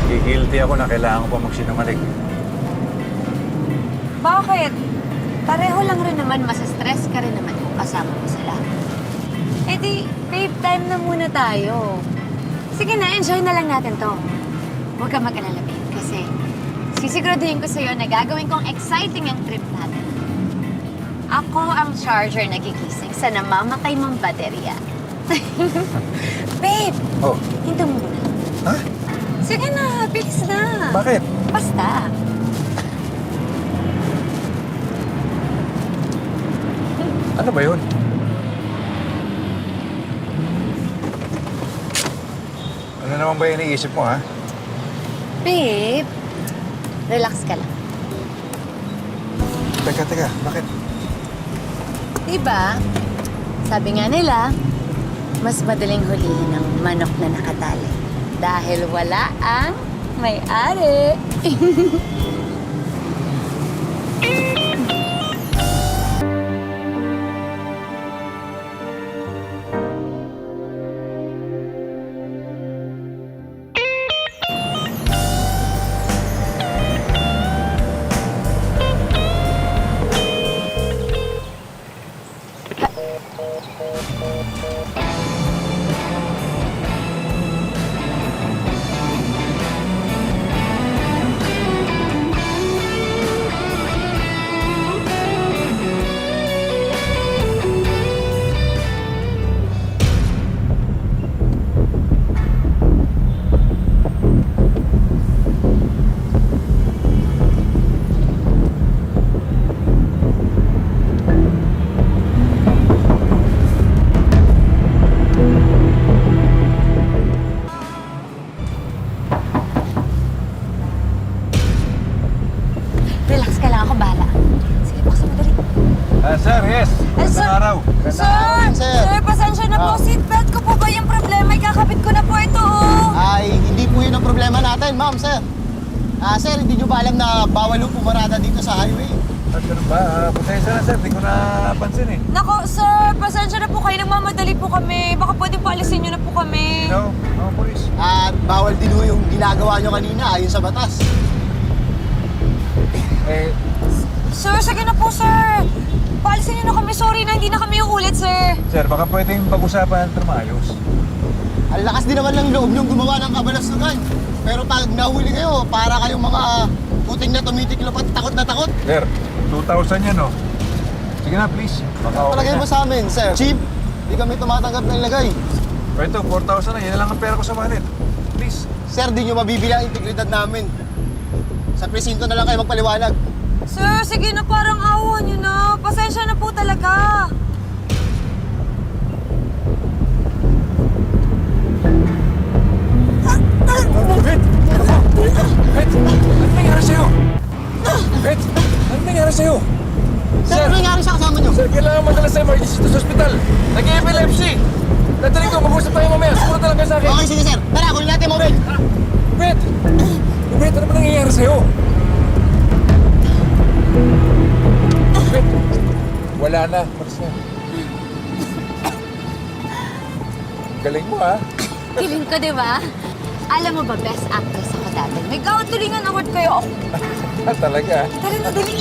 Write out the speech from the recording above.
Gigilty ako na kailangan ko pa magsinungaling. Bakit? Pareho lang rin naman, masa-stress ka rin naman kung kasama mo sila. Eh di, babe, time na muna tayo. Sige na, enjoy na lang natin to. Huwag ka mag-alala, babe, kasi sisiguraduhin ko sa'yo na gagawin kong exciting ang trip natin. Ako ang charger na gigising sa namamatay mong baterya. Babe! Oh. Hinto mo muna. Ha? Sige na, bilis na. Bakit? Basta. Ano ba yun? Ano naman ba yung iniisip mo, ha? Babe, relax ka lang. Teka, bakit? Diba? Sabi nga nila, mas madaling hulihin ng manok na nakatali dahil wala ang may-ari. Relax ka lang, ako bahala. Sige, buksan mo dali. Sir, yes. Magandang araw. Sir, pasensya na po. Seatbelt ko po ba yung problema? Ikakabit ko na po ito, oh. Ay, hindi po yun ang problema natin, ma'am, sir. Sir, hindi nyo ba alam na bawal yung pumarada dito sa highway? At ganun ba? Pasensya na, sir. Di ko napansin, eh. Nako, sir, pasensya na po kayo. Nagmamadali po kami. Baka pwede paalisin nyo na po kami. No, mga polis. At bawal din ho yung ginagawa nyo kanina ayon sa batas. Eh, Sir, sige na po, sir. Paalisin nyo na kami. Sorry na, hindi na kami uulit, sir. sir, baka pwedeng pag-usapan natin maayos. Ang lakas din naman ng loob nyong gumawa ng kabalastugan. Pero pag nahuli kayo, para kayong mga puting na tumitiklop at takot na takot. Sir, 2,000 yan, no? Sige na, please. Baka okay Palagay na. mo sa amin, sir. Cheap, di kami tumatanggap ng ilagay. O ito, 4,000 na. Yan na lang ang pera ko sa wallet. Please. Sir, di nyo mabibili ang integridad namin. Sa presinto na lang kayo magpaliwanag. Sir, sige na, parang awa nyo na. Pasensya na po talaga. Bet! Bet! Ano nangyari sa'yo? Bet! Ano nangyari sa'yo? Sir, ano nangyari sa kasama nyo? Sir, kailangan madala sa emergency to sa hospital. Nag-epilepsy! Dadaling ko, mag-usap tayo mamaya. Sumunod na lang kayo sa akin. Okay, sige, sir. Tara, kunin natin yung mobile. Bet! Bet, ano ba nangyayari sa'yo? Bet! Wala na. Maris na. Galing mo, ha? Kiling ko, di ba? Alam mo ba, best actress ako dati. May gawat tulingan award kayo. Talaga, ha? Tara na, dali.